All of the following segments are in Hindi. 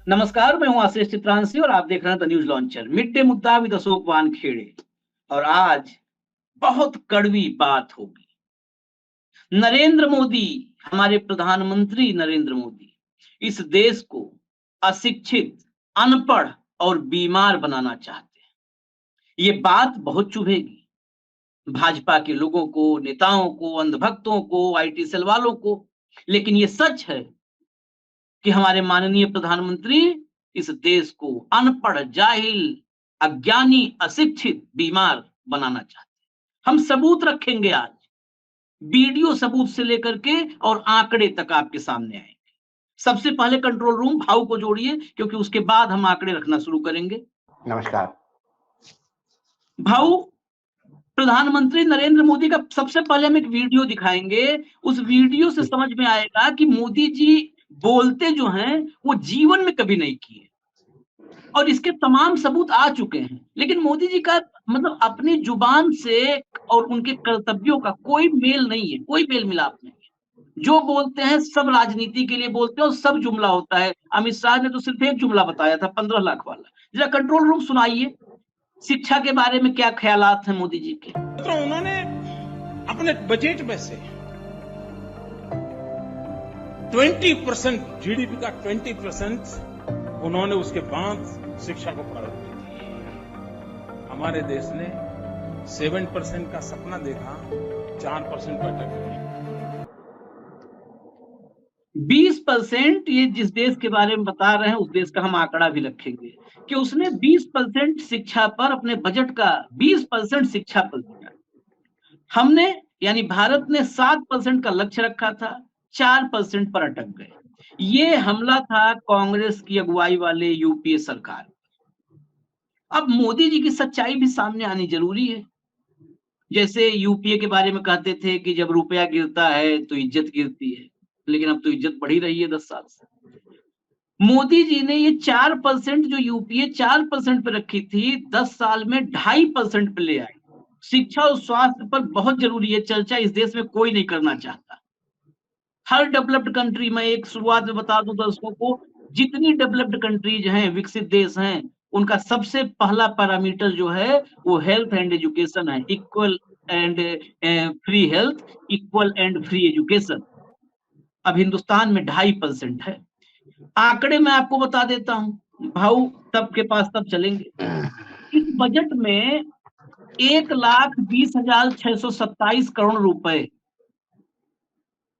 नमस्कार, मैं हूं आशीष चित्रांशी और आप देख रहे हैं the news launcher. Mid day मुद्दा विद अशोक वानखेड़े। और आज बहुत कड़वी बात होगी। नरेंद्र मोदी, हमारे प्रधानमंत्री नरेंद्र मोदी इस देश को अशिक्षित, अनपढ़ और बीमार बनाना चाहते हैं। ये बात बहुत चुभेगी भाजपा के लोगों को, नेताओं को, अंधभक्तों को, आईटी सेल वालों को। लेकिन ये सच है कि हमारे माननीय प्रधानमंत्री इस देश को अनपढ़, जाहिल, अज्ञानी, अशिक्षित, बीमार बनाना चाहते हैं। हम सबूत रखेंगे आज, वीडियो सबूत से लेकर के और आंकड़े तक आपके सामने आएंगे। सबसे पहले कंट्रोल रूम भाव को जोड़िए, क्योंकि उसके बाद हम आंकड़े रखना शुरू करेंगे। नमस्कार भाव, प्रधानमंत्री नरेंद्र मोदी का सबसे पहले हम एक वीडियो दिखाएंगे। उस वीडियो से समझ में आएगा कि मोदी जी बोलते जो हैं वो जीवन में कभी नहीं किए, और इसके तमाम सबूत आ चुके हैं। लेकिन मोदी जी का मतलब अपनी जुबान से और उनके कर्तव्यों का कोई मेल नहीं है, कोई मेल मिलाप नहीं है। जो बोलते हैं सब राजनीति के लिए बोलते हैं और सब जुमला होता है। अमित शाह ने तो सिर्फ एक जुमला बताया था, 15 लाख वाला। जरा कंट्रोल रूम सुनाइए, शिक्षा के बारे में क्या ख्यालात हैं मोदी जी के। तो उन्होंने अपने बजट में से 20% जीडीपी का 20% उन्होंने उसके बाद शिक्षा को प्रायोरिटी दी। हमारे देश ने 7% का सपना देखा, 4% पर अटक गए। 20% ये जिस देश के बारे में बता रहे हैं उस देश का हम आंकड़ा भी रखेंगे कि उसने 20% शिक्षा पर, अपने बजट का 20% शिक्षा पर दिया। हमने यानी भारत ने 7% का लक्ष्य रखा था, 4% पर अटक गए। ये हमला था कांग्रेस की अगुवाई वाले यूपीए सरकार। अब मोदी जी की सच्चाई भी सामने आनी जरूरी है। जैसे यूपीए के बारे में कहते थे कि जब रुपया गिरता है तो इज्जत गिरती है, लेकिन अब तो इज्जत बढ़ी रही है 10 साल से। मोदी जी ने ये 4% जो यूपीए 4% पे रखी थी, 10 साल में 2.5% पे ले आई। शिक्षा और स्वास्थ्य पर बहुत जरूरी है चर्चा, इस देश में कोई नहीं करना चाहता। हर डेवलप्ड कंट्री में, एक शुरुआत में बता दूं दर्शकों को, जितनी डेवलप्ड कंट्रीज हैं, विकसित देश हैं, उनका सबसे पहला पैरामीटर जो है वो हेल्थ एंड एजुकेशन है। Equal and free health, equal and free education. अब हिंदुस्तान में 2.5% है। आंकड़े मैं आपको बता देता हूं, भाव तब के पास तब चलेंगे। इस बजट में 1,20,627 करोड़ रुपए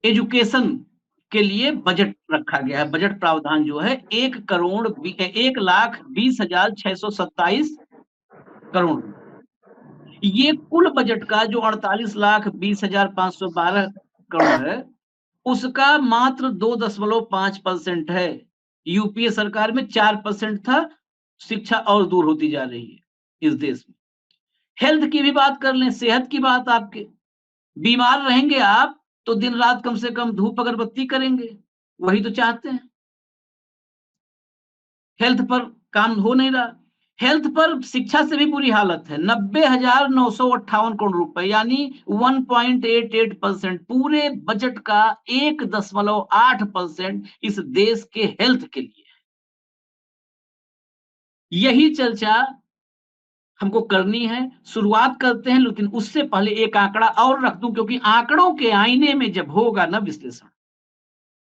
एजुकेशन के लिए बजट रखा गया है। बजट प्रावधान जो है 1,20,627 करोड़। ये कुल बजट का जो 48,20,512 करोड़ है, उसका मात्र 2.5% है। यूपीए सरकार में 4% था। शिक्षा और दूर होती जा रही है इस देश में। हेल्थ की भी बात कर लें, सेहत की बात, आपके बीमार रहेंगे आप तो दिन रात कम से कम धूप अगरबत्ती करेंगे, वही तो चाहते हैं। हेल्थ पर काम हो नहीं रहा। हेल्थ पर, शिक्षा से भी बुरी हालत है। 90,958 करोड़ रुपए यानी 1.88%, पूरे बजट का 1.8% इस देश के हेल्थ के लिए। यही चर्चा हमको करनी है। शुरुआत करते हैं, लेकिन उससे पहले एक आंकड़ा और रख दूं, क्योंकि आंकड़ों के आईने में जब होगा ना विश्लेषण,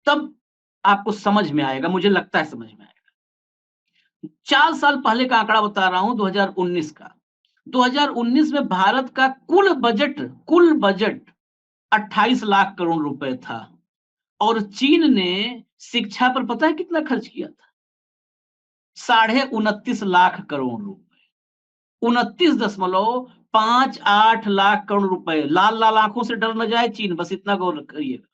तब आपको समझ में आएगा, मुझे लगता है समझ में आएगा। 4 साल पहले का आंकड़ा बता रहा हूं, 2019 का। 2019 में भारत का कुल बजट 28 लाख करोड़ रुपए था, और चीन ने शिक्षा पर पता है कितना खर्च किया था? 29.5 लाख करोड़ रुपए। 29.58 लाख करोड़ रुपए। लाल लाल आंखों से डर न जाए चीन, बस इतना गौर करिएगा।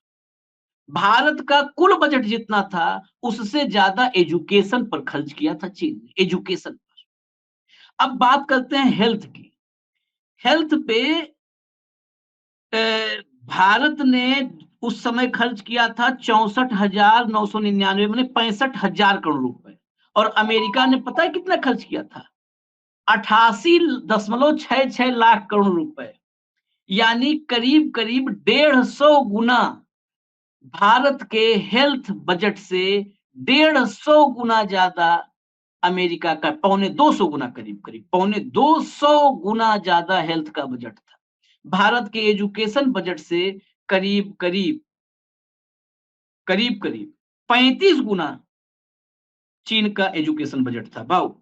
भारत का कुल बजट जितना था, उससे ज्यादा एजुकेशन पर खर्च किया था चीन ने, एजुकेशन पर। अब बात करते हैं हेल्थ की। हेल्थ पे भारत ने उस समय खर्च किया था 64,999, मैंने 65,000 करोड़ रुपए। और अमेरिका ने पता है कितना खर्च किया था? 88.66 लाख करोड़ रुपए, यानी करीब करीब 150 गुना भारत के हेल्थ बजट से 150 गुना ज्यादा अमेरिका का, 250 गुना, करीब करीब 250 गुना ज्यादा हेल्थ का बजट था। भारत के एजुकेशन बजट से करीब करीब 35 गुना चीन का एजुकेशन बजट था। वाओ।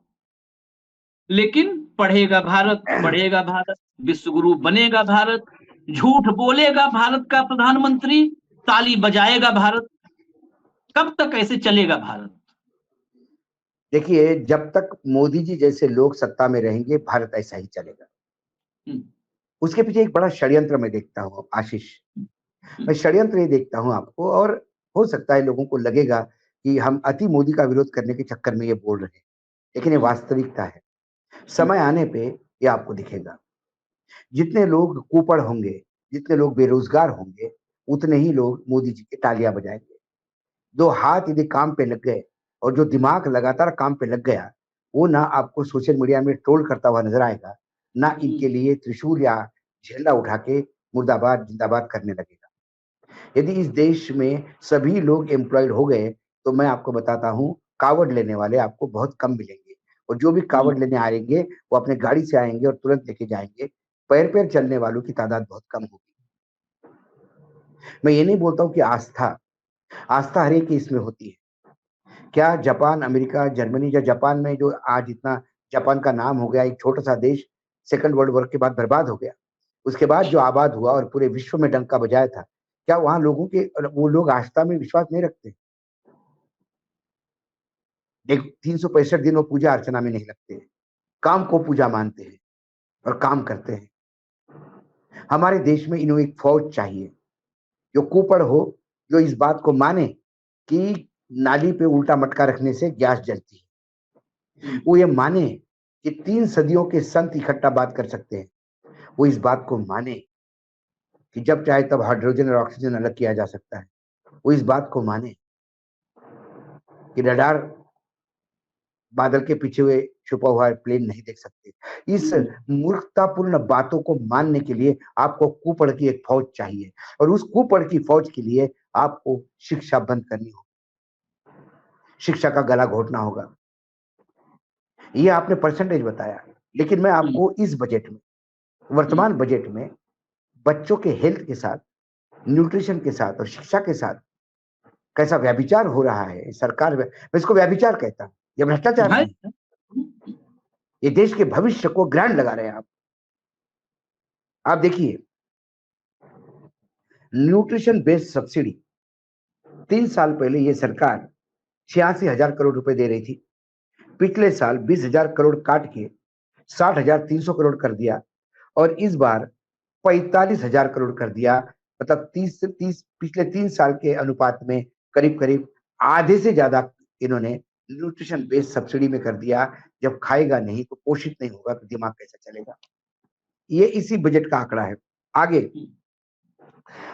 लेकिन पढ़ेगा भारत, बढ़ेगा भारत, विश्वगुरु बनेगा भारत, झूठ बोलेगा भारत का प्रधानमंत्री, ताली बजाएगा भारत। कब तक ऐसे चलेगा भारत? देखिए, जब तक मोदी जी जैसे लोग सत्ता में रहेंगे, भारत ऐसा ही चलेगा। उसके पीछे एक बड़ा षड्यंत्र मैं देखता हूँ आशीष। मैं षड्यंत्र ये देखता हूँ आपको, और हो सकता है लोगों को लगेगा कि हम अति मोदी का विरोध करने के चक्कर में ये बोल रहे हैं, लेकिन ये वास्तविकता है। समय आने पे ये आपको दिखेगा। जितने लोग कुपड़ होंगे, जितने लोग बेरोजगार होंगे, उतने ही लोग मोदी जी की तालियां बजाएंगे। दो हाथ यदि काम पे लग गए और जो दिमाग लगातार काम पे लग गया, वो ना आपको सोशल मीडिया में ट्रोल करता हुआ नजर आएगा, ना इनके लिए त्रिशूल या झंडा उठा के मुर्दाबाद जिंदाबाद करने लगेगा। यदि इस देश में सभी लोग एम्प्लॉयड हो गए, तो मैं आपको बताता हूँ, कावड़ लेने वाले आपको बहुत कम मिलेंगे, और जो भी कावड़ लेने आएंगे वो अपने गाड़ी से आएंगे और तुरंत लेके जाएंगे। पैर पैर चलने वालों की तादाद बहुत कम होगी। मैं ये नहीं बोलता हूँ कि आस्था हर एक की इसमें होती है। क्या जापान, अमेरिका, जर्मनी, या जापान में जो आज इतना जापान का नाम हो गया, एक छोटा सा देश सेकंड वर्ल्ड वॉर के बाद बर्बाद हो गया, उसके बाद जो आबाद हुआ और पूरे विश्व में डंका बजाया था, क्या वहां लोगों के वो लोग आस्था में विश्वास नहीं रखते? देख, 365 दिन वो पूजा अर्चना में नहीं लगते, काम को पूजा मानते हैं और काम करते हैं। हमारे देश में इन्हें एक फौज चाहिए जो कुपड़ हो, जो इस बात को माने कि नाली पे उल्टा मटका रखने से गैस जलती है। वो ये माने कि 3 सदियों के संत इकट्ठा बात कर सकते हैं। वो इस बात को माने कि जब चाहे तब हाइड्रोजन और ऑक्सीजन अलग किया जा सकता है। वो इस बात को माने कि रडार बादल के पीछे हुए छुपा हुआ प्लेन नहीं देख सकते। इस मूर्खतापूर्ण बातों को मानने के लिए आपको कुपड़ की एक फौज चाहिए, और उस कुपड़ की फौज के लिए आपको शिक्षा बंद करनी होगी, शिक्षा का गला घोटना होगा। ये आपने परसेंटेज बताया, लेकिन मैं आपको इस बजट में, वर्तमान बजट में, बच्चों के हेल्थ के साथ, न्यूट्रिशन के साथ और शिक्षा के साथ कैसा व्यभिचार हो रहा है सरकार में। मैं इसको व्यभिचार कहता हूं, ये भ्रष्टाचार नहीं। ये देश के भविष्य को ग्रांड लगा रहे हैं आप देखिए, न्यूट्रिशन बेस्ड सब्सिडी 3 साल पहले ये सरकार 86,000 करोड़ रुपए दे रही थी। पिछले साल 20,000 करोड़ काट के 60,300 करोड़ कर दिया, और इस बार 45,000 करोड़ कर दिया। मतलब 30 से 30 पिछले 3 साल के अनुपात में करीब करीब आधे से ज्यादा इन्होंने न्यूट्रिशन बेस्ड सब्सिडी में कर दिया। जब खाएगा नहीं तो पोषित नहीं होगा तो दिमाग कैसे चलेगा? ये इसी बजट का आंकड़ा है। आगे,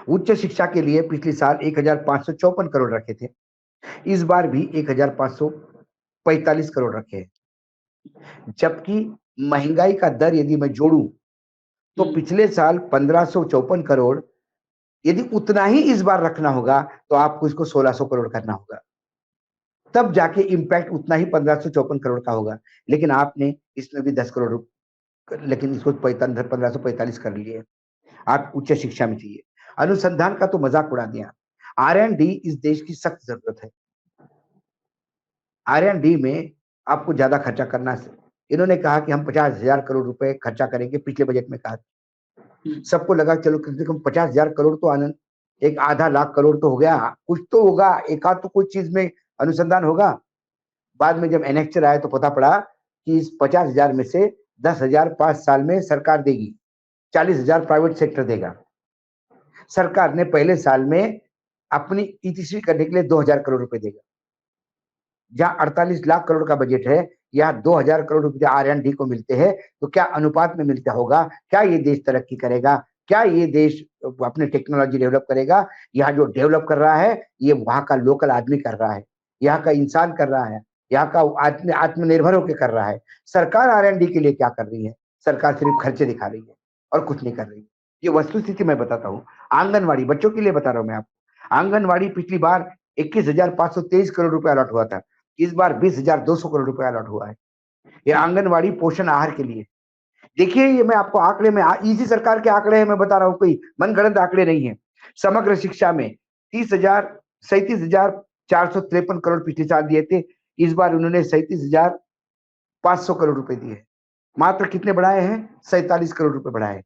उच्च शिक्षा के लिए पिछले साल 1,554 करोड़ रखे थे, इस बार भी 1,545 करोड़ रखे हैं। जबकि महंगाई का दर यदि मैं जोड़ूं तो पिछले साल 1,554 करोड़, यदि उतना ही इस बार रखना होगा तो आपको इसको 1,600 करोड़ करना होगा, तब जाके इंपैक्ट उतना ही 1,554 करोड़ का होगा। लेकिन आपने इसमें भी 10 करोड़, लेकिन इसको 1,545 कर लिए। आप उच्च शिक्षा में चाहिए, अनुसंधान का तो मजाक उड़ा दिया। R&D इस देश की सख्त जरूरत है। R&D में आपको ज्यादा खर्चा करना है। इन्होंने कहा कि हम 50,000 करोड़ रुपए खर्चा करेंगे, पिछले बजट में कहा। सबको लगा चलो कम से कम 50,000 करोड़ तो आनंद, एक आधा लाख करोड़ तो हो गया, कुछ तो होगा, एक आध तो कोई चीज में अनुसंधान होगा। बाद में जब एनेक्चर आया तो पता पड़ा कि इस 50,000 में से 10,000 5 साल में सरकार देगी, 40,000 प्राइवेट सेक्टर देगा। सरकार ने पहले साल में अपनी ईटीसी करने के लिए 2,000 करोड़ रुपए देगा। जहां 48 लाख करोड़ का बजट है, यहाँ 2,000 करोड़ रुपए R&D को मिलते हैं, तो क्या अनुपात में मिलता होगा? क्या ये देश तरक्की करेगा? क्या ये देश अपने टेक्नोलॉजी डेवलप करेगा? यहाँ जो डेवलप कर रहा है ये वहां का लोकल आदमी कर रहा है, यहाँ का इंसान कर रहा है, यहाँ का आत्मनिर्भर होकर कर रहा है। सरकार R&D के लिए क्या कर रही है? सरकार सिर्फ खर्चे दिखा रही है और कुछ नहीं कर रही है। ये वस्तुस्थिति मैं बताता हूँ। आंगनवाड़ी, बच्चों के लिए बता रहा हूँ मैं आपको। आंगनवाड़ी पिछली बार 21,523 करोड़ रुपए अलॉट हुआ था, इस बार 20,200 करोड़ रुपए अलॉट हुआ है। ये आंगनवाड़ी पोषण आहार के लिए। देखिए, ये मैं आपको आंकड़े में, इसी सरकार के आंकड़े हैं, मैं बता रहा हूँ, कोई मनगढ़ंत आंकड़े नहीं है। समग्र शिक्षा में 37,453 करोड़ पिछले साल दिए थे, इस बार उन्होंने 37,500 करोड़ रुपए दिए। मात्र कितने बढ़ाए हैं? 47 करोड़ रुपए बढ़ाए।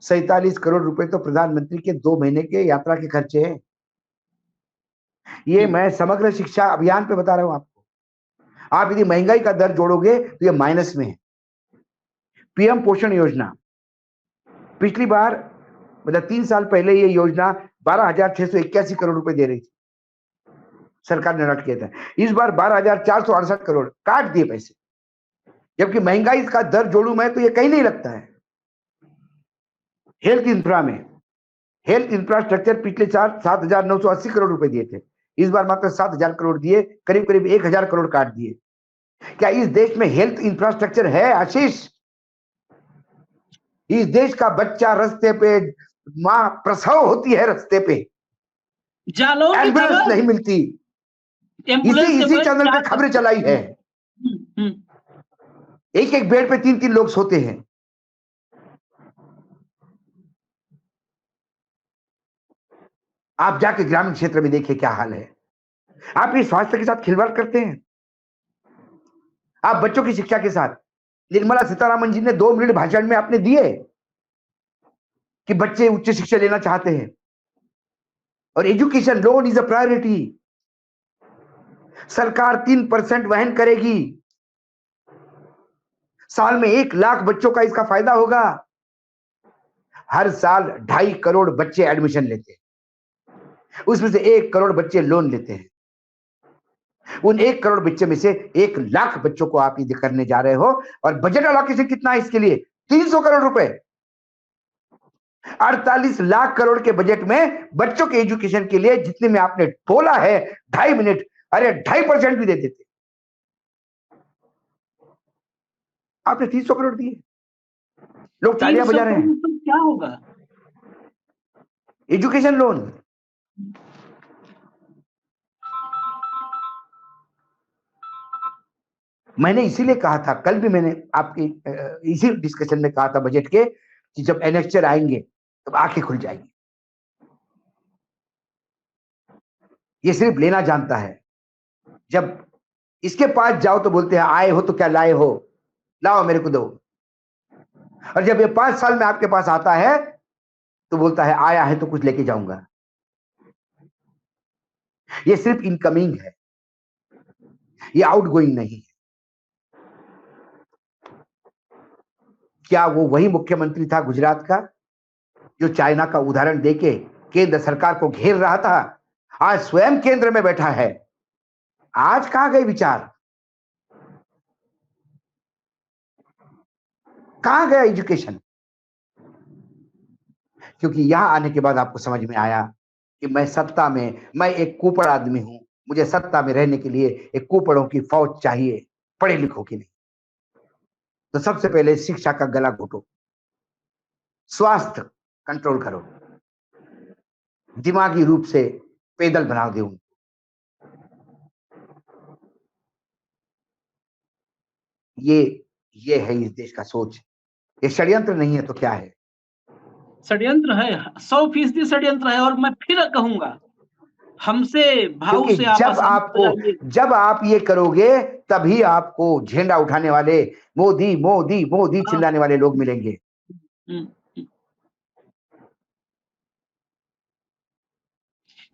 47 करोड़ रुपए तो प्रधानमंत्री के 2 महीने के यात्रा के खर्चे हैं। ये मैं समग्र शिक्षा अभियान पे बता रहा हूं आपको। आप यदि महंगाई का दर जोड़ोगे तो ये माइनस में है। पीएम पोषण योजना, पिछली बार मतलब 3 साल पहले ये योजना 12,681 करोड़ रुपए दे रही थी, सरकार ने अलॉट किया था। इस बार 12,468 करोड़ काट दिए पैसे, जबकि महंगाई का दर जोड़ू मैं तो ये कहीं नहीं लगता है। हेल्थ इंफ्रा में, हेल्थ इंफ्रास्ट्रक्चर पिछले साल 7,980 करोड़ रुपए दिए थे, इस बार मात्र 7,000 करोड़ दिए, करीब करीब 1,000 करोड़ काट दिए। क्या इस देश में हेल्थ इंफ्रास्ट्रक्चर है आशीष? इस देश का बच्चा रास्ते पे, मां प्रसव होती है रास्ते पे, एम्बुलेंस नहीं मिलती। इसी चैनल पे खबरें चलाई है, एक एक बेड पे 3-3 लोग सोते हैं। आप जाके ग्रामीण क्षेत्र में देखिए क्या हाल है। आप इस स्वास्थ्य के साथ खिलवाड़ करते हैं, आप बच्चों की शिक्षा के साथ। निर्मला सीतारामन जी ने 2 मिनट भाषण में आपने दिए कि बच्चे उच्च शिक्षा लेना चाहते हैं और education loan is a priority. सरकार 3% वहन करेगी, साल में 1 लाख बच्चों का इसका फायदा होगा। हर साल 2.5 करोड़ बच्चे एडमिशन लेते हैं, उसमें से 1 करोड़ बच्चे लोन लेते हैं। उन 1 करोड़ बच्चे में से 1 लाख बच्चों को आप यदि करने जा रहे हो, और बजट अलॉकेशन कितना है इसके लिए? 300 करोड़ रुपए। 48 लाख करोड़ के बजट में बच्चों के एजुकेशन के लिए जितने में आपने बोला है 2.5 मिनट, अरे 2.5% भी दे देते। आपने 300 करोड़ दिए, लोग तालियां बजा रहे हैं। तो क्या होगा? Education loan. मैंने इसीलिए कहा था, कल भी मैंने आपकी इसी डिस्कशन में कहा था बजट के, कि जब एनेक्चर आएंगे तब तो आंखें खुल जाएंगी। ये सिर्फ लेना जानता है, जब इसके पास जाओ तो बोलते हैं आए हो तो क्या लाए हो, लाओ मेरे को दो। और जब ये 5 साल में आपके पास आता है तो बोलता है आया है तो कुछ लेके जाऊंगा। ये सिर्फ इनकमिंग है, ये आउटगोइंग नहीं है। क्या वो वही मुख्यमंत्री था गुजरात का जो चाइना का उदाहरण देके केंद्र सरकार को घेर रहा था? आज स्वयं केंद्र में बैठा है। आज कहां गए विचार, कहां गया एजुकेशन? क्योंकि यहां आने के बाद आपको समझ में आया कि मैं सत्ता में, मैं एक कुपड़ आदमी हूं, मुझे सत्ता में रहने के लिए एक कुपड़ों की फौज चाहिए, पढ़े लिखों की नहीं। तो सबसे पहले शिक्षा का गला घोटो, स्वास्थ्य कंट्रोल करो, दिमागी रूप से पैदल बना दो। ये है इस देश का सोच। ये षड्यंत्र नहीं है तो क्या है? षड्यंत्र है, 100% षड्यंत्र है। और मैं फिर कहूंगा, हमसे भाव से जब आप ये करोगे तभी आपको झंडा उठाने वाले, मोदी मोदी मोदी चिल्लाने वाले लोग मिलेंगे।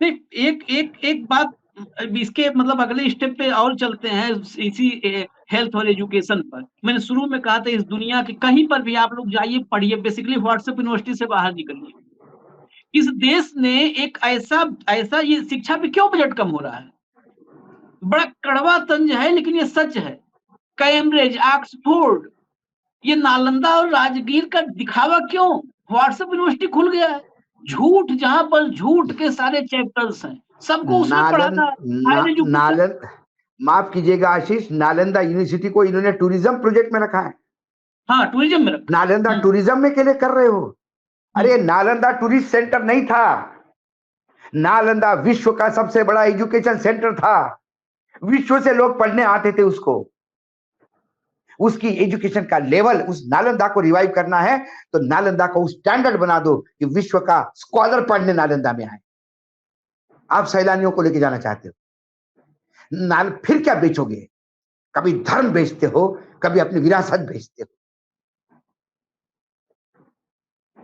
नहीं, एक बात, इसके मतलब अगले स्टेप पे और चलते हैं, इसी हेल्थ और एजुकेशन पर। मैंने शुरू में कहा था, इस दुनिया के कहीं पर भी आप लोग जाइए, पढ़िए, बेसिकली व्हाट्सएप यूनिवर्सिटी से बाहर निकलिए। इस देश ने एक ऐसा ये शिक्षा पे क्यों बजट कम हो रहा है? बड़ा कड़वा तंज है, लेकिन ये सच है। कैम्ब्रिज, ऑक्सफोर्ड, ये नालंदा और राजगीर का दिखावा क्यों? व्हाट्सएप यूनिवर्सिटी खुल गया है। झूठ, जहां पर झूठ के सारे चैप्टर्स हैं, सबको उसमें पढ़ाना। माफ कीजिएगा आशीष, नालंदा यूनिवर्सिटी को इन्होंने टूरिज्म प्रोजेक्ट में रखा है। हाँ, टूरिज्म में रखा। नालंदा टूरिज्म में के लिए कर रहे हो? अरे नालंदा टूरिस्ट सेंटर नहीं था, नालंदा विश्व का सबसे बड़ा एजुकेशन सेंटर था, विश्व से लोग पढ़ने आते थे उसको। उसकी एजुकेशन का लेवल, उस नालंदा को रिवाइव करना है तो नालंदा को उस स्टैंडर्ड बना दो कि विश्व का स्कॉलर पढ़ने नालंदा में आए। आप सैलानियों को लेके जाना चाहते हो, फिर क्या बेचोगे? कभी धर्म बेचते हो, कभी अपनी विरासत बेचते हो।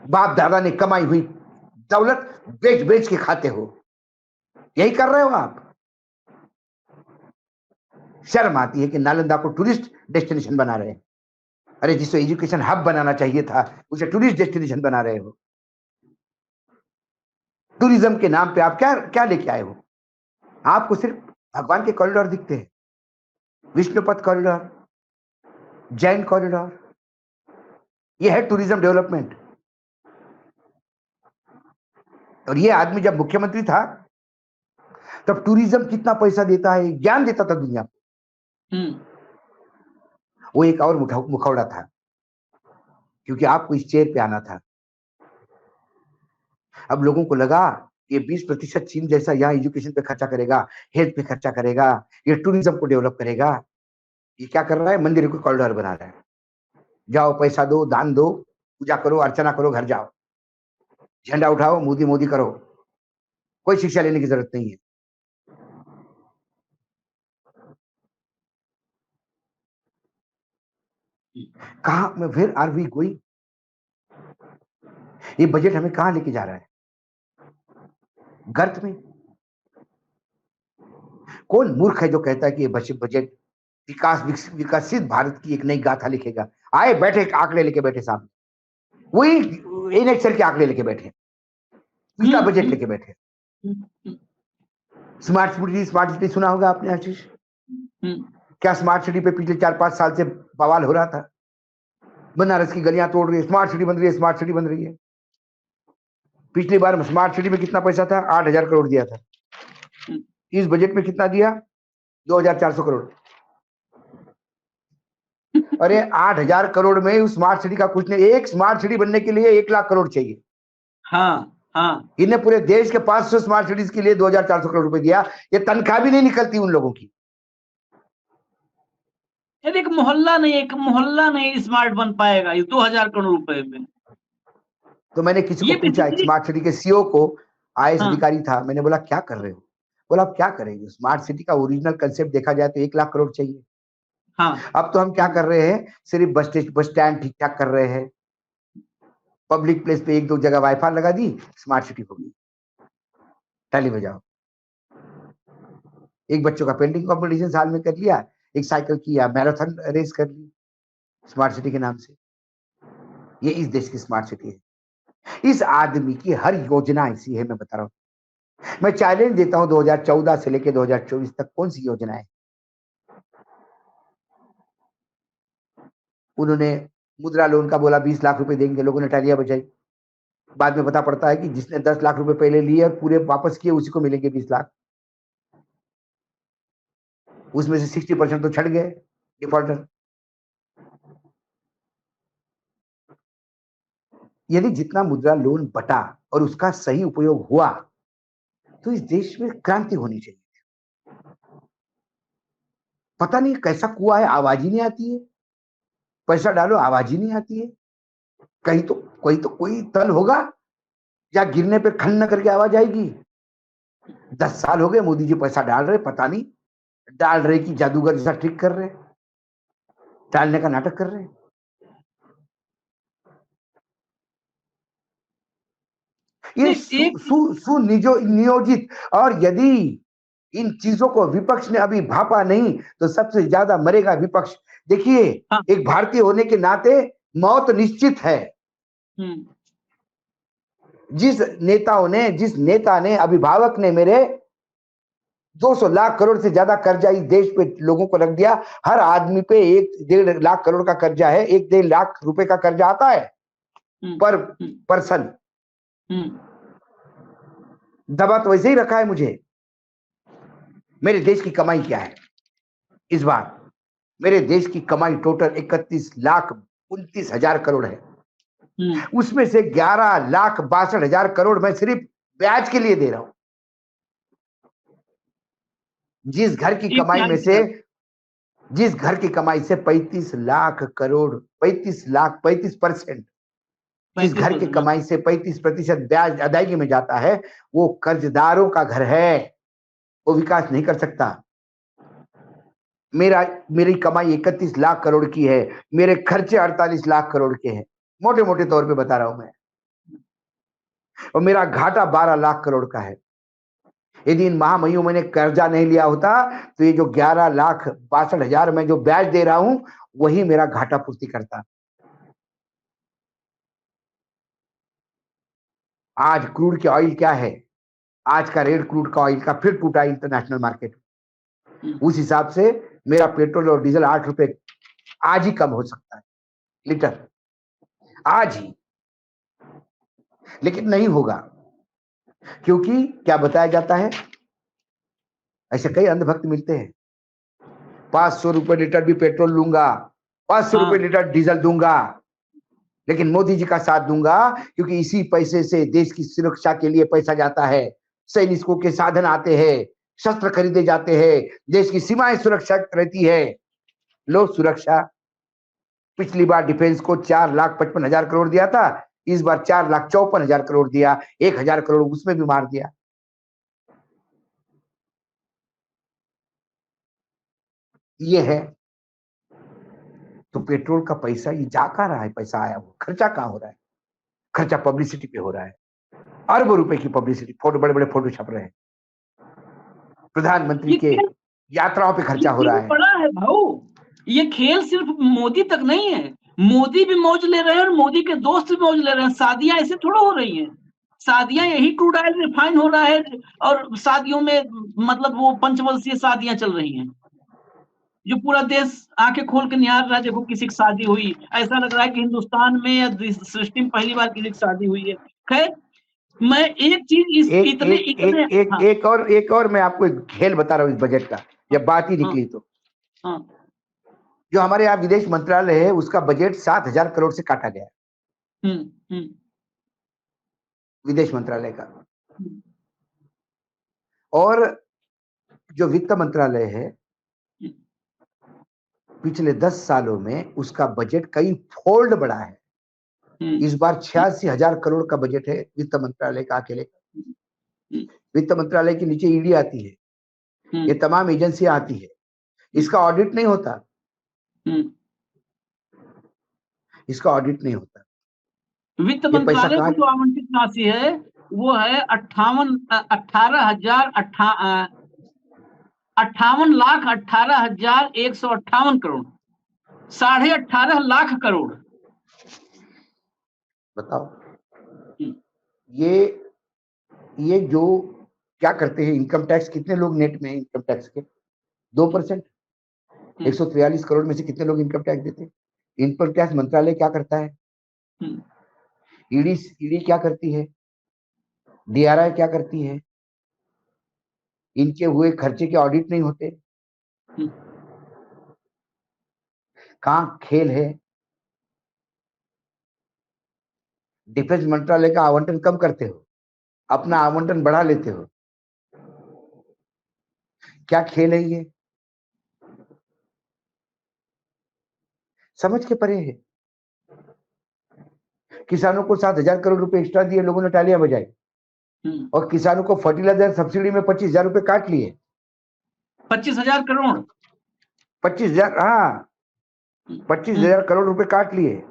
बाप दादा ने कमाई हुई दौलत बेच बेच के खाते हो, यही कर रहे हो आप। शर्म आती है कि नालंदा को टूरिस्ट डेस्टिनेशन बना रहे हैं। अरे जिसको एजुकेशन हब बनाना चाहिए था उसे टूरिस्ट डेस्टिनेशन बना रहे हो। टूरिज्म के नाम पे आप क्या क्या लेके आए हो? आपको सिर्फ भगवान के कॉरिडोर दिखते हैं, विष्णुपथ कॉरिडोर, जैन कॉरिडोर। यह है टूरिज्म डेवलपमेंट। और ये आदमी जब मुख्यमंत्री था तब टूरिज्म कितना पैसा देता है ज्ञान देता था दुनिया को। वो एक और मुखौड़ा था, क्योंकि आपको इस चेयर पे आना था। अब लोगों को लगा ये 20% चीन जैसा यहाँ एजुकेशन पे खर्चा करेगा, हेल्थ पे खर्चा करेगा, ये टूरिज्म को डेवलप करेगा। ये क्या कर रहा है? मंदिर को कॉरिडोर बना रहा है। जाओ पैसा दो, दान दो, पूजा करो, अर्चना करो, घर जाओ, झंडा उठाओ, मोदी मोदी करो। कोई शिक्षा लेने की जरूरत नहीं है। कहां, वेयर आर वी गोइंग? ये बजट हमें कहां लेके जा रहा है? गर्त में। कौन मूर्ख है जो कहता है कि ये बजट विकसित भारत की एक नई गाथा लिखेगा? आए बैठे आंकड़े लेके बैठे सामने, वही इन एक्सेल के आंकड़े लेके बैठे, पिछला बजट लेके बैठे। स्मार्ट सिटी सुना होगा आपने आशीष? क्या स्मार्ट सिटी पे पिछले 4-5 साल से बवाल हो रहा था? बनारस की गलियां तोड़ रही है, स्मार्ट सिटी बन रही है, स्मार्ट सिटी बन रही है। पिछली बार स्मार्ट सिटी में कितना पैसा था? 8,000 करोड़ दिया था। इस बजट में कितना दिया? 2,400 करोड़। अरे 8,000 करोड़ में उस स्मार्ट सिटी का कुछ नहीं। एक स्मार्ट सिटी बनने के लिए 1 लाख करोड़ चाहिए। हाँ। इन्हें पूरे देश के 500 स्मार्ट सिटीज के लिए 2,400 करोड़ रुपए दिया। ये तनख्वाह भी नहीं निकलती उन लोगों की। एक मोहल्ला नहीं स्मार्ट बन पाएगा इस 2,000 करोड़ रुपए में। तो मैंने किसी को पूछा, एक स्मार्ट सिटी के सीईओ को, आईएएस अधिकारी था, मैंने बोला क्या कर रहे हो? बोला आप क्या करेंगे, स्मार्ट सिटी का ओरिजिनल कंसेप्ट देखा जाए तो 1 लाख करोड़ चाहिए। अब तो हम क्या कर रहे हैं, सिर्फ बस स्टैंड ठीक ठाक कर रहे हैं, पब्लिक प्लेस पे 1-2 जगह वाईफाई लगा दी, स्मार्ट सिटी हो गई। ताली बजाओ। एक बच्चों का पेंटिंग कॉम्पिटिशन साल में कर लिया, एक साइकिल की या मैराथन रेस कर ली स्मार्ट सिटी के नाम से। ये इस देश की स्मार्ट सिटी है। इस आदमी की हर योजना ऐसी है, मैं बता रहा हूं। मैं चैलेंज देता हूं 2014 से लेकर 2024 तक कौन सी योजना है। उन्होंने मुद्रा लोन का बोला 20 लाख रुपए देंगे, लोगों ने तालियां बजाई। बाद में पता पड़ता है कि जिसने 10 लाख रुपए पहले लिए और पूरे वापस किए उसी को मिलेंगे 20 लाख। उसमें से 60% तो छट गए डिफॉल्टर। यदि जितना मुद्रा लोन बटा और उसका सही उपयोग हुआ तो इस देश में क्रांति होनी चाहिए। पता नहीं कैसा कुआं है, आवाज ही नहीं आती है। पैसा डालो, आवाज ही नहीं आती है। कहीं तो कोई तल होगा या गिरने पे खन्न करके आवाज आएगी। 10 साल हो गए मोदी जी पैसा डाल रहे, पता नहीं डाल रहे कि जादूगर जैसा ट्रिक कर रहे, डालने का नाटक कर रहे। ये सुनियोजित, और यदि इन चीजों को विपक्ष ने अभी भापा नहीं तो सबसे ज्यादा मरेगा विपक्ष। देखिए, एक भारतीय होने के नाते मौत निश्चित है। जिस नेता ने अभिभावक ने मेरे 200 लाख करोड़ से ज्यादा कर्जा इस देश पे लोगों को रख दिया। हर आदमी पे 1-1.5 लाख करोड़ का कर्जा है, 1-1.5 लाख रुपए का कर्जा आता है पर पर्सन। दबा तो वैसे ही रखा है मुझे। मेरे देश की कमाई क्या है इस बार? मेरे देश की कमाई टोटल 31,29,000 करोड़ है। उसमें से 11,62,000 करोड़ मैं सिर्फ ब्याज के लिए दे रहा हूं। जिस घर की कमाई में से, जिस घर की कमाई से 35 लाख करोड़, 35%, जिस घर की कमाई से 35% ब्याज अदायगी में जाता है, वो कर्जदारों का घर है, वो विकास नहीं कर सकता। मेरी कमाई 31 लाख करोड़ की है, मेरे खर्चे 48 लाख करोड़ के हैं, मोटे मोटे तौर पे बता रहा हूं मैं, और मेरा घाटा 12 लाख करोड़ का है। यदि इन महामहियों मैंने कर्जा नहीं लिया होता तो ये जो 11,62,000 मैं जो ब्याज दे रहा हूं, वही मेरा घाटा पूर्ति करता। आज क्रूड की ऑयल क्या है, आज का रेट क्रूड का ऑयल का फिर टूटा इंटरनेशनल मार्केट। उस हिसाब से मेरा पेट्रोल और डीजल 8 रुपए आज ही कम हो सकता है लीटर, आज ही, लेकिन नहीं होगा, क्योंकि क्या बताया जाता है, ऐसे कई अंधभक्त मिलते हैं, 500 रुपए लीटर भी पेट्रोल लूंगा, 500 रुपए लीटर डीजल दूंगा, लेकिन मोदी जी का साथ दूंगा, क्योंकि इसी पैसे से देश की सुरक्षा के लिए पैसा जाता है, सैनिकों के साधन आते हैं, शस्त्र खरीदे जाते हैं, देश की सीमाएं सुरक्षित रहती है। लो सुरक्षा, पिछली बार डिफेंस को 4,55,000 करोड़ दिया था, इस बार 4,54,000 करोड़ दिया, 1,000 करोड़ उसमें भी मार दिया। ये है, तो पेट्रोल का पैसा ये जा कहां रहा है, पैसा आया वो खर्चा कहां हो रहा है, खर्चा पब्लिसिटी पे हो रहा है, अरबों रुपए की पब्लिसिटी, फोटो, बड़े बड़े फोटो छप रहे हैं, प्रधानमंत्री के यात्राओं पे खर्चा हो रहा है। बड़ा है भाऊ, ये खेल सिर्फ मोदी तक नहीं है, मोदी भी मौज ले रहे हैं और मोदी के दोस्त भी मौज ले रहे हैं। शादियां ऐसे थोड़ा हो रही हैं, शादियां यही क्रूड ऑयल रिफाइन हो रहा है, और शादियों में मतलब वो पंचवंशीय शादियां चल रही हैं, जो पूरा देश आंखें खोल के निहार रहा है। देखो किसी की शादी हुई, ऐसा लग रहा है कि हिंदुस्तान में या सृष्टि में पहली बार किसी की शादी हुई है। खैर, मैं एक चीज इस एक और मैं आपको एक खेल बता रहा हूँ इस बजट का, जब बात ही निकली तो। जो हमारे यहाँ विदेश मंत्रालय है, उसका बजट 7,000 करोड़ से काटा गया, विदेश मंत्रालय का। और जो वित्त मंत्रालय है, पिछले 10 सालों में उसका बजट कई फोल्ड बढ़ा है। इस बार 86,000 करोड़ का बजट है वित्त मंत्रालय का अकेले का। वित्त मंत्रालय के नीचे ईडी आती है, ये तमाम एजेंसियां आती है, इसका ऑडिट नहीं होता, इसका ऑडिट नहीं होता। वित्त मंत्रालय को जो आवंटित राशि है वो है 58,18,18,158 करोड़, 18.5 लाख करोड़। बताओ, ये जो क्या करते हैं, इनकम टैक्स कितने लोग नेट में इनकम टैक्स के 2%, 143 करोड़ में से कितने लोग इनकम टैक्स देते हैं? इनकम टैक्स मंत्रालय क्या करता है, ईडी क्या करती है, डीआरआई क्या करती है, इनके हुए खर्चे के ऑडिट नहीं होते। कहां खेल है? डिफेंस मंत्रालय का आवंटन कम करते हो, अपना आवंटन बढ़ा लेते हो, क्या खेल है ये? समझ के परे है। किसानों को 7,000 करोड़ रुपए एक्स्ट्रा दिए, लोगों ने तालियां बजाई, और किसानों को फर्टिलाइजर सब्सिडी में 25,000 रुपए काट लिए। 25,000 करोड़, 25,000, हाँ 25,000 करोड़ रुपए काट लिए।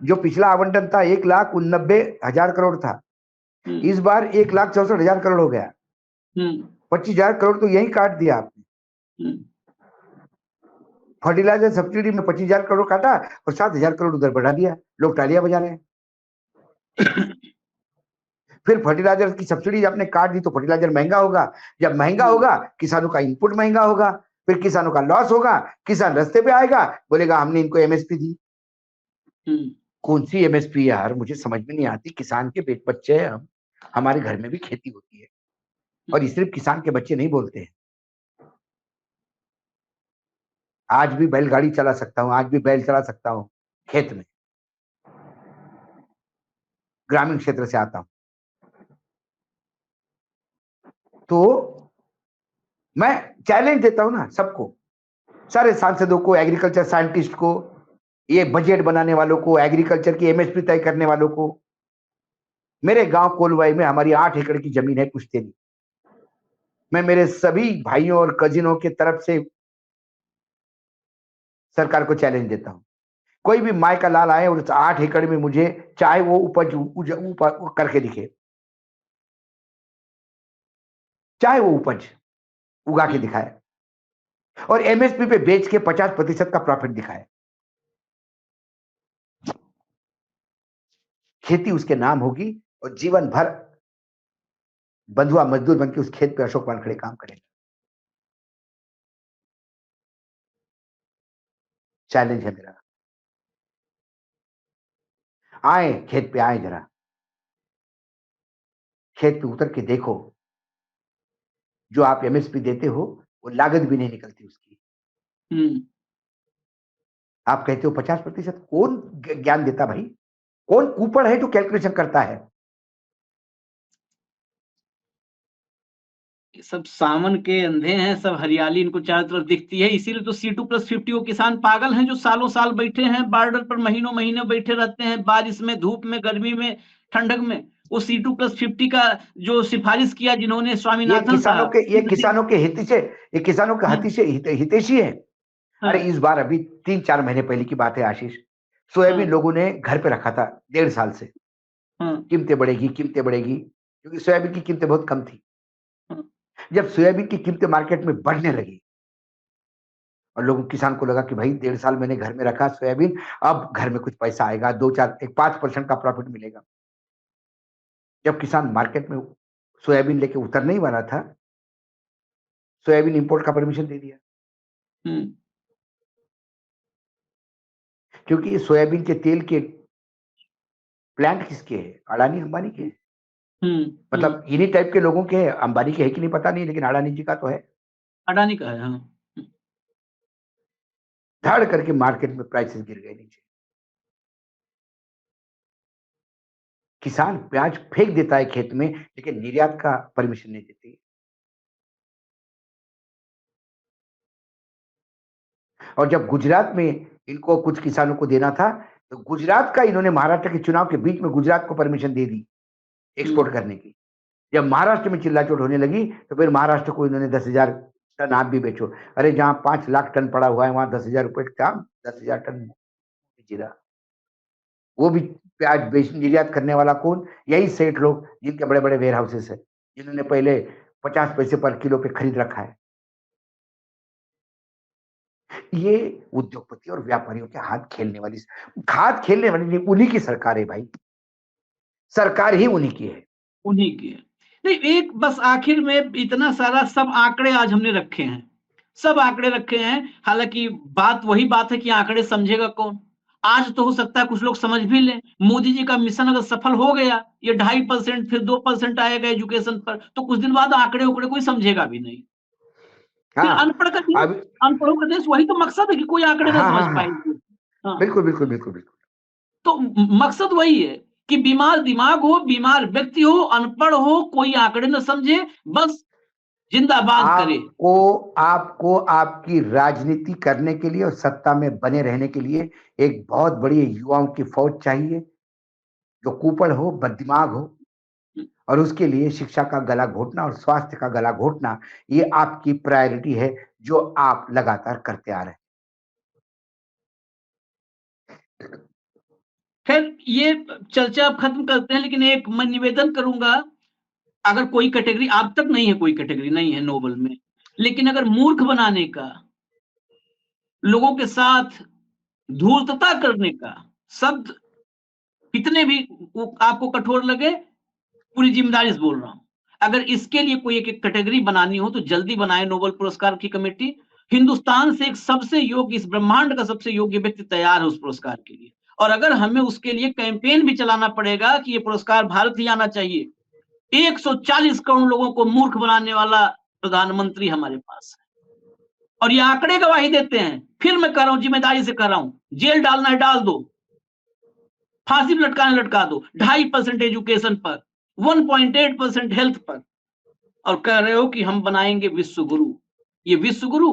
जो पिछला आवंटन था 1,89,000 करोड़ था, इस बार 1,64,000 करोड़ हो गया। 25,000 करोड़ तो यही काट दिया आपने। फर्टिलाइजर सब्सिडी में 25,000 करोड़ काटा और 7,000 करोड़ उधर बढ़ा दिया, लोग तालियां बजा रहे हैं। फिर फर्टिलाइजर की सब्सिडी आपने काट दी तो फर्टिलाइजर महंगा होगा, जब महंगा होगा किसानों का इनपुट महंगा होगा, फिर किसानों का लॉस होगा, किसान रास्ते पे आएगा, बोलेगा हमने इनको एमएसपी दी। कौन सी एमएसपी यार, मुझे समझ में नहीं आती। किसान के बेट बच्चे हैं हम, हमारे घर में भी खेती होती है, और ये सिर्फ किसान के बच्चे नहीं बोलते हैं। आज भी बैलगाड़ी चला सकता हूं, आज भी बैल चला सकता हूं खेत में, ग्रामीण क्षेत्र से आता हूं। तो मैं चैलेंज देता हूं ना सबको, सारे सांसदों को, एग्रीकल्चर साइंटिस्ट को, ये बजट बनाने वालों को, एग्रीकल्चर की एमएसपी तय करने वालों को। मेरे गांव कोलवाई में हमारी 8 एकड़ की जमीन है पुश्तैनी। मैं मेरे सभी भाइयों और कजिनों के तरफ से सरकार को चैलेंज देता हूं, कोई भी माई का लाल आए और उस 8 एकड़ में मुझे चाहे वो उपज करके दिखे, चाहे वो उपज उगा के दिखाए और एमएसपी पे बेच के 50% का प्रॉफिट दिखाए। खेती उसके नाम होगी और जीवन भर बंधुआ मजदूर बनकर उस खेत पे अशोक वानखेड़े काम करेगा। चैलेंज है मेरा, आए खेत पे, आए जरा खेत पे उतर के देखो, जो आप एमएसपी देते हो वो लागत भी नहीं निकलती उसकी। आप कहते हो 50%, कौन ज्ञान देता भाई? कौन कूपड़ है जो कैलकुलेशन करता है? सब सावन के अंधे हैं, सब हरियाली इनको चारों तरफ दिखती है, इसीलिए तो C2+50 वो किसान पागल हैं जो सालों साल बैठे हैं बॉर्डर पर, महीनों महीने बैठे रहते हैं, बारिश में, धूप में, गर्मी में, ठंडक में। वो C2+50 का जो सिफारिश किया जिन्होंने स्वामीनाथन साहब, ये किसानों के हित से, ये किसानों के हितैषी है। अरे इस बार अभी 3-4 महीने पहले की बात है आशीष, सोयाबीन लोगों ने घर पे रखा था 1.5 साल से। कीमतें बढ़ेगी, क्योंकि सोयाबीन की कीमतें बहुत कम थी। जब सोयाबीन की कीमतें मार्केट में बढ़ने लगी और लोगों, किसान को लगा कि भाई 1.5 साल मैंने घर में रखा सोयाबीन, अब घर में कुछ पैसा आएगा, 5% का प्रॉफिट मिलेगा। जब किसान मार्केट में सोयाबीन लेके उतरने ही वाला था, सोयाबीन इंपोर्ट का परमिशन दे दिया। क्योंकि सोयाबीन के तेल के प्लांट किसके है? अडानी अंबानी के। मतलब इन्हीं टाइप के लोगों के, अंबानी के है कि नहीं पता नहीं, लेकिन अडानी जी का तो है, अडानी का है। हाँ, धड़ करके मार्केट में प्राइसेस गिर गए नीचे। किसान प्याज फेंक देता है खेत में, लेकिन निर्यात का परमिशन नहीं देती। और जब गुजरात में इनको कुछ किसानों को देना था, तो गुजरात का इन्होंने महाराष्ट्र के चुनाव के बीच में गुजरात को परमिशन दे दी एक्सपोर्ट करने की। जब महाराष्ट्र में चिल्लाचोट होने लगी, तो फिर महाराष्ट्र को इन्होंने 10,000 टन आप भी बेचो। अरे जहां 5 लाख टन पड़ा हुआ है, वहां 10,000 रुपए का काम, 10,000 टन जीरा। वो भी प्याज बेच निर्यात करने वाला कौन? यही सेठ लोग जिनके बड़े बड़े वेयर हाउसेस है, जिन्होंने पहले 50 पैसे पर किलो पे खरीद रखा है। ये उद्योगपति और व्यापारियों के हाथ खेलने वाली उन्हीं की सरकार है भाई, सरकार ही उन्हीं की है। उन्हीं की है। नहीं, एक बस आखिर में इतना सारा सब आंकड़े आज हमने रखे हैं, सब आंकड़े रखे हैं। हालांकि बात वही बात है कि आंकड़े समझेगा कौन। आज तो हो सकता है कुछ लोग समझ भी लें, मोदी जी का मिशन अगर सफल हो गया, ये 2.5% फिर 2% आएगा एजुकेशन पर, तो कुछ दिन बाद आंकड़े उकड़े कोई समझेगा भी नहीं। फिर अनपढ़ का देश, अनपढ़ों का देश, वही तो मकसद है कि कोई आंकड़े ना समझ पाएंगे। बिल्कुल। तो मकसद वही है कि बीमार दिमाग हो, बीमार व्यक्ति हो, अनपढ़ हो, कोई आंकड़े न समझे, बस जिंदाबाद करे। आपको आपकी राजनीति करने के लिए और सत्ता में बने रहने के लिए एक बहुत बड़ी युवाओं की फौज चाहिए, जो कूपड़ हो, बददिमाग हो, और उसके लिए शिक्षा का गला घोटना और स्वास्थ्य का गला घोटना, ये आपकी प्रायोरिटी है, जो आप लगातार करते आ रहे हैं। खैर, ये चर्चा अब खत्म करते हैं, लेकिन एक मैं निवेदन करूंगा, अगर कोई कैटेगरी, अब तक नहीं है, कोई कैटेगरी नहीं है नोबल में, लेकिन अगर मूर्ख बनाने का, लोगों के साथ धूर्तता करने का शब्द कितने भी आपको कठोर लगे, पूरी जिम्मेदारी से बोल रहा हूं, अगर इसके लिए कोई एक कैटेगरी बनानी हो तो जल्दी बनाए नोबेल पुरस्कार की कमेटी। हिंदुस्तान से एक सबसे योग्य, इस ब्रह्मांड का सबसे योग्य व्यक्ति तैयार है उस पुरस्कार के लिए, और अगर हमें उसके लिए कैंपेन भी चलाना पड़ेगा कि ये पुरस्कार भारत ही आना चाहिए। 140 करोड़ लोगों को मूर्ख बनाने वाला प्रधानमंत्री हमारे पास है, और ये आंकड़े गवाही देते हैं। फिर मैं कह रहा हूं, जिम्मेदारी से कह रहा हूं, जेल डालना है डाल दो, फांसी में लटकाना लटका दो, 2.5% एजुकेशन पर, 1.8% हेल्थ पर, और कह रहे हो कि हम बनाएंगे विश्व गुरु। ये विश्व गुरु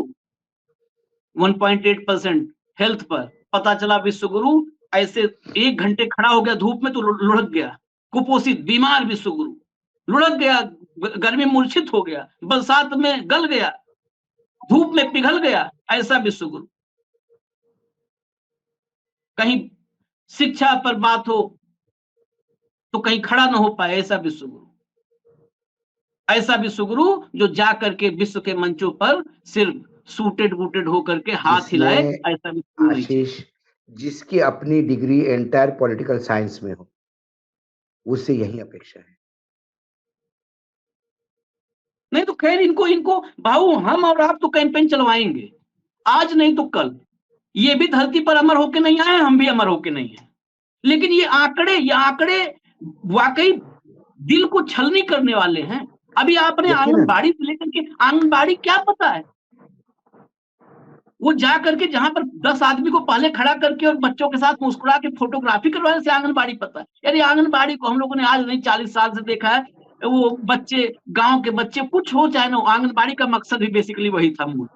1.8% हेल्थ पर, पता चला विश्व गुरु ऐसे 1 घंटे खड़ा हो गया धूप में तो लुढ़क गया, कुपोषित बीमार विश्व गुरु लुढ़क गया, गर्मी में मूर्छित हो गया, बरसात में गल गया, धूप में पिघल गया, ऐसा विश्व गुरु। कहीं शिक्षा पर बात हो तो कहीं खड़ा ना हो पाए, ऐसा विश्व गुरु। ऐसा विश्व गुरु जो जा करके विश्व के मंचों पर सिर्फ सूटेड बूटेड होकर के हाथ हिलाए, ऐसा विश्व गुरु। आशीष, जिसकी अपनी डिग्री एंटायर पॉलिटिकल साइंस में हो, उससे यही अपेक्षा है। नहीं तो खैर इनको भाऊ हम और आप तो कैंपेन चलवाएंगे, आज नहीं तो कल। ये भी धरती पर अमर होके नहीं आए, हम भी अमर होके नहीं है। लेकिन ये आंकड़े वाकई दिल को छलनी करने वाले हैं। अभी आपने आंगनबाड़ी से लेकर के, आंगनबाड़ी क्या पता है, वो जा करके जहां पर 10 आदमी को पहले खड़ा करके और बच्चों के साथ मुस्कुरा के फोटोग्राफी करवाने से आंगनबाड़ी पता है। यानी आंगनबाड़ी को हम लोगों ने आज नहीं 40 साल से देखा है। वो बच्चे, गांव के बच्चे, कुछ हो चाहे ना, आंगनबाड़ी का मकसद भी बेसिकली वही था। मूल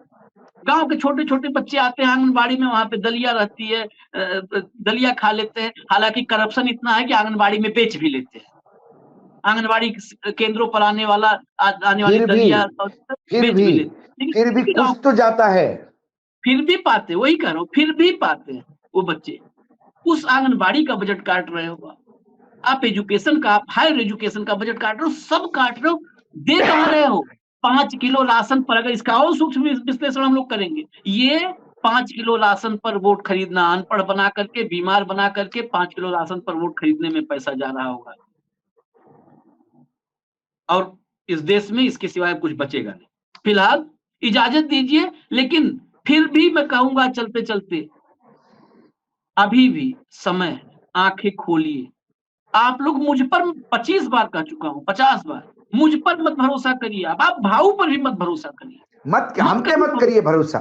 गांव के छोटे छोटे बच्चे आते हैं आंगनबाड़ी में, वहां पे दलिया रहती है, दलिया खा लेते हैं। हालांकि करप्शन इतना है कि आंगनबाड़ी में बेच भी लेते हैं। आंगनबाड़ी केंद्रों पर आने वाली दलिया बेच भी लेते, फिर भी कुछ तो जाता है, फिर भी पाते, वही कह रहा हूं, फिर भी पाते हैं वो बच्चे। उस आंगनबाड़ी का बजट काट रहे हो आप, एजुकेशन का, आप हायर एजुकेशन का बजट काट रहे हो, सब काट रहे हो, दे कहां रहे हो? 5 किलो राशन पर, अगर इसका और सूक्ष्म विश्लेषण हम लोग करेंगे, ये 5 किलो राशन पर वोट खरीदना, अनपढ़ बना करके, बीमार बना करके 5 किलो राशन पर वोट खरीदने में पैसा जा रहा होगा। और इस देश में इसके सिवाय कुछ बचेगा नहीं। फिलहाल इजाजत दीजिए, लेकिन फिर भी मैं कहूंगा चलते चलते, अभी भी समय है, आंखें खोलिए। आप लोग, मुझ पर 25 बार कह चुका हूं, 50 बार, मुझ पर मत भरोसा करिए, आप भाऊ पर भी मत भरोसा करिए, हम पे मत करिए भरोसा,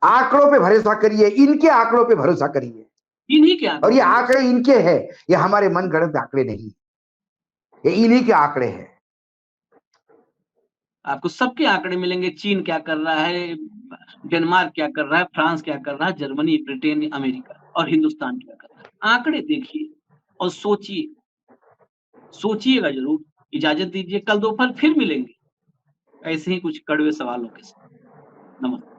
आंकड़ों पे भरोसा करिए, इनके आंकड़ों पे भरोसा करिए, इन्हीं के आंकड़े, और ये आंकड़े इनके हैं, ये हमारे मनगढ़ंत आंकड़े नहीं, ये इन्हीं के आंकड़े हैं। आपको सबके आंकड़े मिलेंगे, चीन क्या कर रहा है, डेनमार्क क्या कर रहा है, फ्रांस क्या कर रहा है, जर्मनी, ब्रिटेन, अमेरिका, और हिंदुस्तान क्या कर रहा है। आंकड़े देखिए और सोचिए, सोचिएगा जरूर। इजाजत दीजिए, कल दोपहर फिर मिलेंगे ऐसे ही कुछ कड़वे सवालों के साथ। नमस्कार।